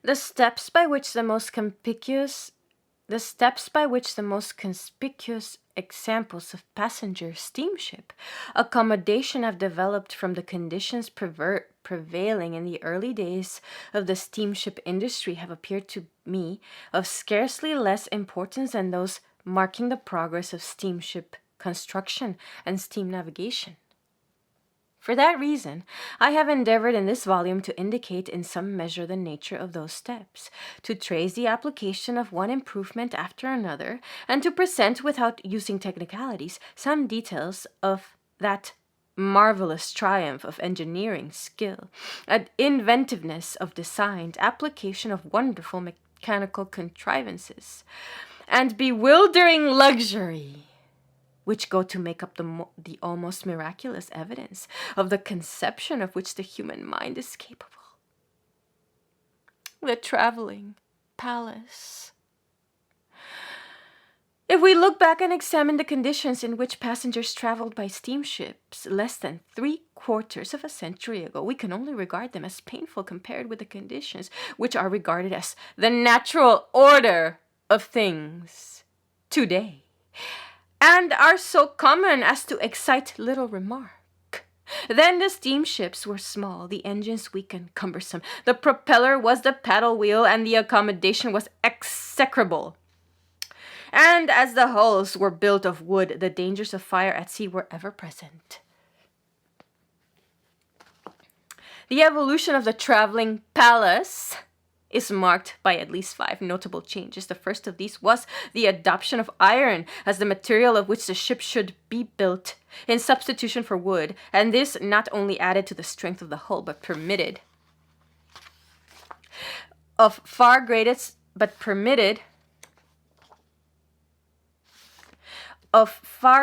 The steps by which the most conspicuous examples of passenger steamship accommodation have developed from the conditions prevailing in the early days of the steamship industry have appeared to me of scarcely less importance than those marking the progress of steamship construction and steam navigation. For that reason, I have endeavored in this volume to indicate in some measure the nature of those steps, to trace the application of one improvement after another, and to present, without using technicalities, some details of that marvelous triumph of engineering skill, an inventiveness of design, application of wonderful mechanical contrivances, and bewildering luxury, which go to make up the almost miraculous evidence of the conception of which the human mind is capable. The traveling palace. If we look back and examine the conditions in which passengers traveled by steamships less than 3/4 of a century ago, we can only regard them as painful compared with the conditions which are regarded as the natural order of things today, and are so common as to excite little remark. Then the steamships were small, the engines weak and cumbersome, the propeller was the paddle wheel, and the accommodation was execrable. And as the hulls were built of wood, the dangers of fire at sea were ever present. The evolution of the traveling palace is marked by at least 5 notable changes. The first of these was the adoption of iron as the material of which the ship should be built, in substitution for wood, and this not only added to the strength of the hull, but permitted far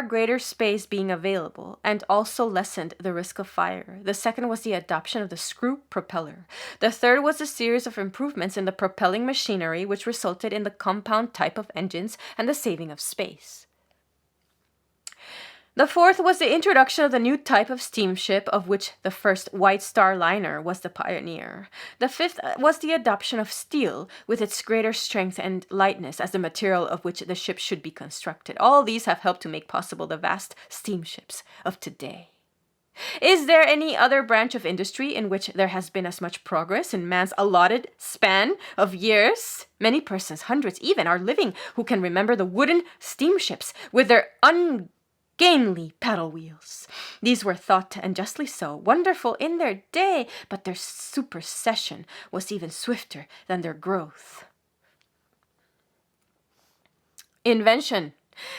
greater space being available, and also lessened the risk of fire. The second was the adoption of the screw propeller. The third was a series of improvements in the propelling machinery, which resulted in the compound type of engines and the saving of space. The fourth was the introduction of the new type of steamship, of which the first White Star liner was the pioneer. The fifth was the adoption of steel, with its greater strength and lightness as the material of which the ship should be constructed. All these have helped to make possible the vast steamships of today. Is there any other branch of industry in which there has been as much progress in man's allotted span of years? Many persons, hundreds even, are living who can remember the wooden steamships with their ungainly paddle wheels. These were thought, and justly so, wonderful in their day, but their supersession was even swifter than their growth. Invention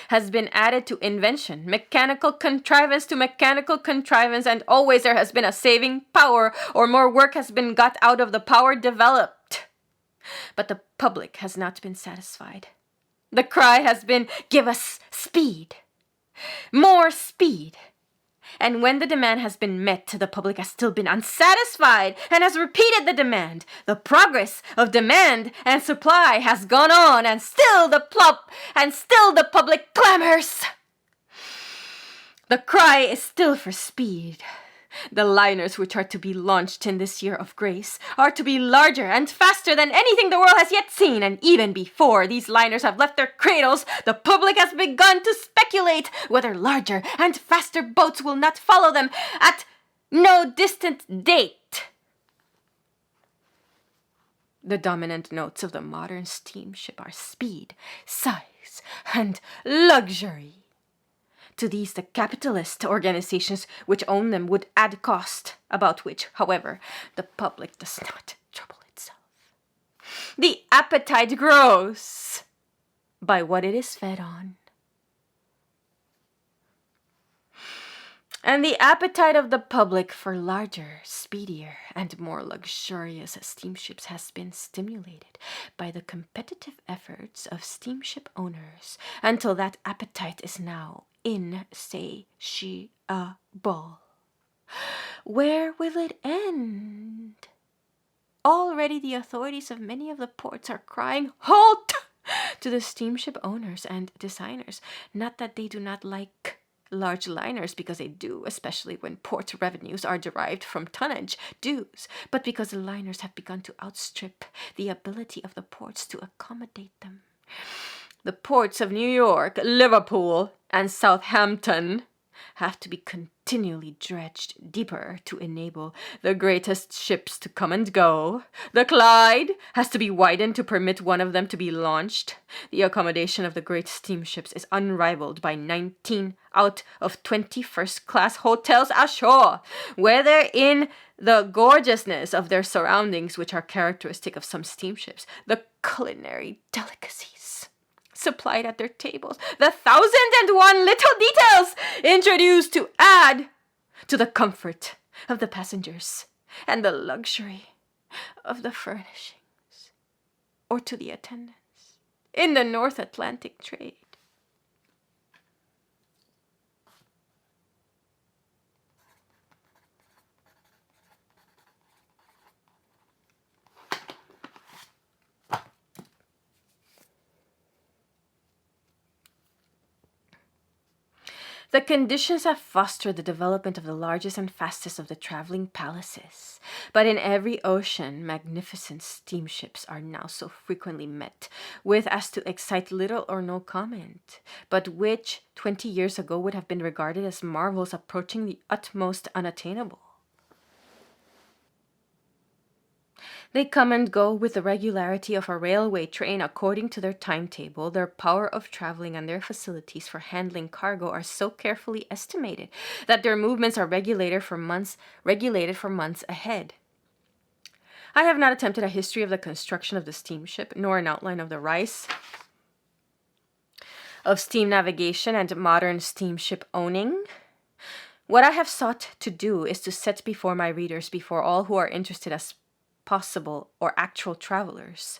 has been added to invention, mechanical contrivance to mechanical contrivance, and always there has been a saving power, or more work has been got out of the power developed. But the public has not been satisfied. The cry has been, "Give us speed! More speed!" And when the demand has been met, the public has still been unsatisfied and has repeated the demand. The progress of demand and supply has gone on, and still the public clamors. The cry is still for speed. The liners which are to be launched in this year of grace are to be larger and faster than anything the world has yet seen, and even before these liners have left their cradles, the public has begun to speculate whether larger and faster boats will not follow them at no distant date. The dominant notes of the modern steamship are speed, size, and luxury. To these, the capitalist organizations which own them would add cost, about which, however, the public does not trouble itself. The appetite grows by what it is fed on. And the appetite of the public for larger, speedier, and more luxurious steamships has been stimulated by the competitive efforts of steamship owners, until that appetite is now insatiable. Where will it end? Already the authorities of many of the ports are crying, "Halt!" to the steamship owners and designers. Not that they do not like large liners because they do, especially when port revenues are derived from tonnage dues, but because the liners have begun to outstrip the ability of the ports to accommodate them. The ports of New York, Liverpool, and Southampton have to be continually dredged deeper to enable the greatest ships to come and go. The Clyde has to be widened to permit one of them to be launched. The accommodation of the great steamships is unrivaled by 19 out of 20 first-class hotels ashore, whether in the gorgeousness of their surroundings, which are characteristic of some steamships, the culinary delicacies supplied at their tables, the 1,001 little details introduced to add to the comfort of the passengers and the luxury of the furnishings, or to the attendants in the North Atlantic trade. The conditions have fostered the development of the largest and fastest of the traveling palaces. But in every ocean, magnificent steamships are now so frequently met with as to excite little or no comment, but which 20 years ago would have been regarded as marvels approaching the utmost unattainable. They come and go with the regularity of a railway train according to their timetable. Their power of traveling and their facilities for handling cargo are so carefully estimated that their movements are regulated for months ahead. I have not attempted a history of the construction of the steamship, nor an outline of the rise of steam navigation and modern steamship owning. What I have sought to do is to set before my readers, before all who are interested as possible or actual travelers,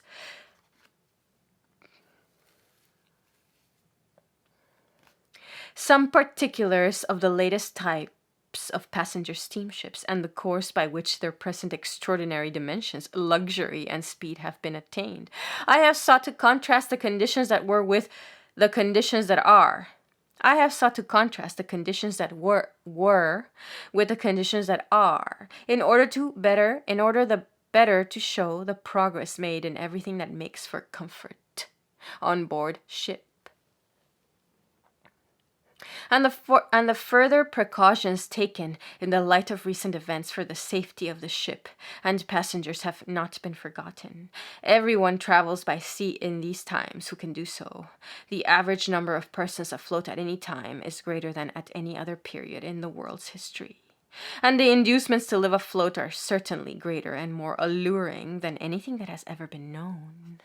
some particulars of the latest types of passenger steamships and the course by which their present extraordinary dimensions, luxury, and speed have been attained. I have sought to contrast the conditions that were with the conditions that are. I have sought to contrast the conditions that were with the conditions that are, in order better to show the progress made in everything that makes for comfort on board ship, and the further precautions taken in the light of recent events for the safety of the ship and passengers have not been forgotten. Everyone travels by sea in these times who can do so. The average number of persons afloat at any time is greater than at any other period in the world's history. And the inducements to live afloat are certainly greater and more alluring than anything that has ever been known.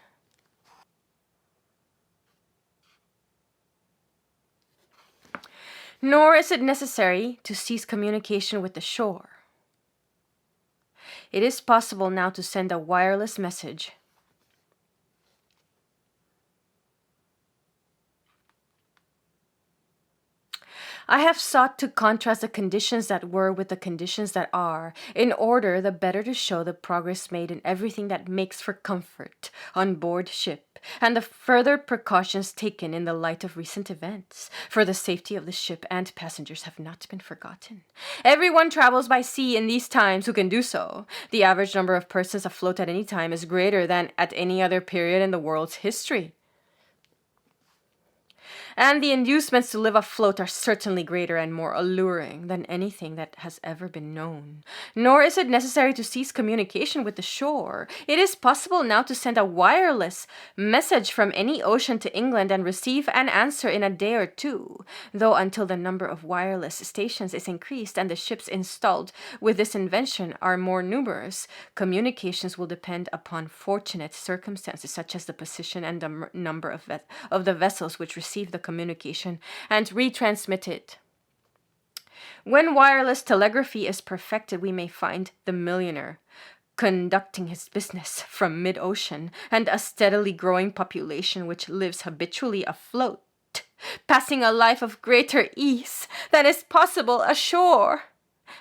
Nor is it necessary to cease communication with the shore. It is possible now to send a wireless message I have sought to contrast the conditions that were with the conditions that are, in order the better to show the progress made in everything that makes for comfort on board ship, and the further precautions taken in the light of recent events, for the safety of the ship and passengers have not been forgotten. Everyone travels by sea in these times who can do so. The average number of persons afloat at any time is greater than at any other period in the world's history. And the inducements to live afloat are certainly greater and more alluring than anything that has ever been known. Nor is it necessary to cease communication with the shore. It is possible now to send a wireless message from any ocean to England and receive an answer in a day or two, though until the number of wireless stations is increased and the ships installed with this invention are more numerous, communications will depend upon fortunate circumstances such as the position and the number of the vessels which receive the communication and retransmit it. When wireless telegraphy is perfected, we may find the millionaire conducting his business from mid-ocean and a steadily growing population which lives habitually afloat, passing a life of greater ease than is possible ashore,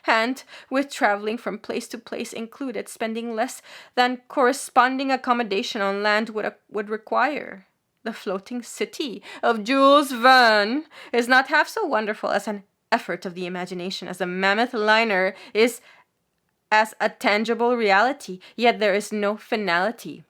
and, with traveling from place to place included, spending less than corresponding accommodation on land would require. The floating city of Jules Verne is not half so wonderful as an effort of the imagination as the mammoth liner is as a tangible reality, yet there is no finality.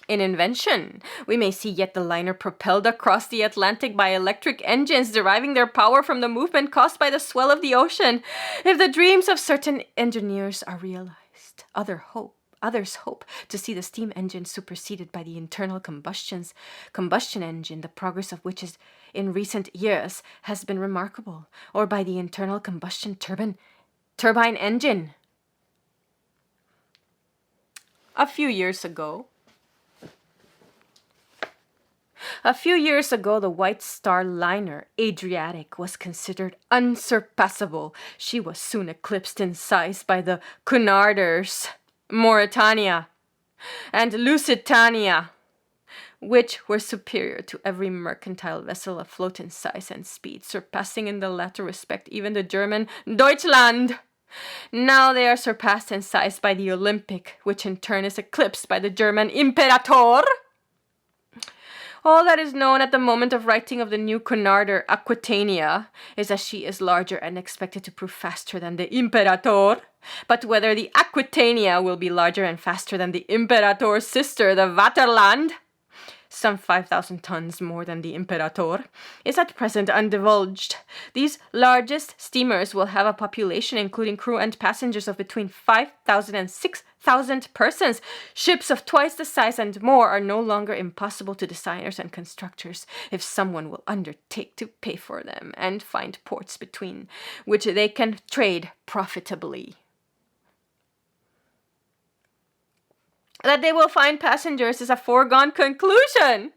In invention, we may see yet the liner propelled across the Atlantic by electric engines deriving their power from the movement caused by the swell of the ocean. If the dreams of certain engineers are realized, others hope to see the steam engine superseded by the internal combustion engine, the progress of which is in recent years has been remarkable, or by the internal combustion turbine engine. A few years ago, the White Star liner Adriatic was considered unsurpassable. She was soon eclipsed in size by the Cunarders, Mauretania, and Lusitania, which were superior to every mercantile vessel afloat in size and speed, surpassing in the latter respect even the German Deutschland. Now they are surpassed in size by the Olympic, which in turn is eclipsed by the German Imperator. All that is known at the moment of writing of the new Cunarder Aquitania is that she is larger and expected to prove faster than the Imperator. But whether the Aquitania will be larger and faster than the Imperator's sister, the Vaterland, some 5,000 tons more than the Imperator, is at present undivulged. These largest steamers will have a population, including crew and passengers, of between 5,000 and 6,000 persons. Ships of twice the size and more are no longer impossible to designers and constructors, if someone will undertake to pay for them and find ports between which they can trade profitably. That they will find passengers is a foregone conclusion.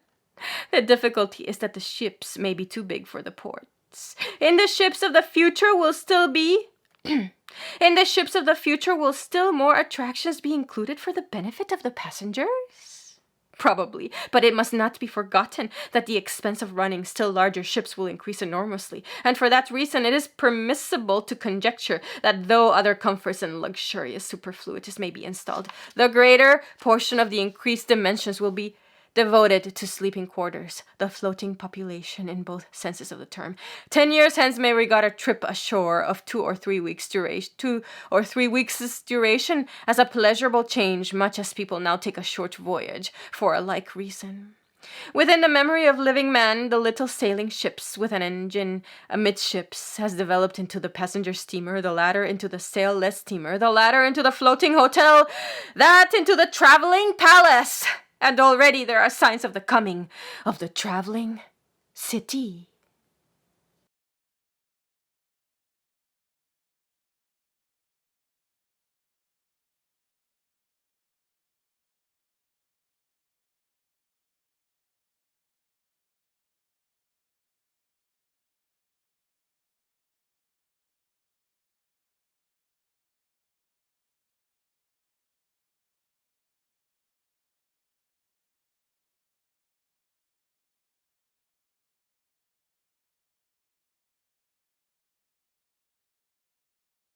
The difficulty is that the ships may be too big for the ports. In the ships of the future will still more attractions be included for the benefit of the passengers? Probably, but it must not be forgotten that the expense of running still larger ships will increase enormously, and for that reason it is permissible to conjecture that though other comforts and luxurious superfluities may be installed, the greater portion of the increased dimensions will be devoted to sleeping quarters, the floating population in both senses of the term. 10 years hence may regard a trip ashore of 2 or 3 weeks' duration as a pleasurable change, much as people now take a short voyage for a like reason. Within the memory of living man, the little sailing ships with an engine amidships has developed into the passenger steamer, the latter into the sailless steamer, the latter into the floating hotel, that into the traveling palace. And already there are signs of the coming of the traveling city.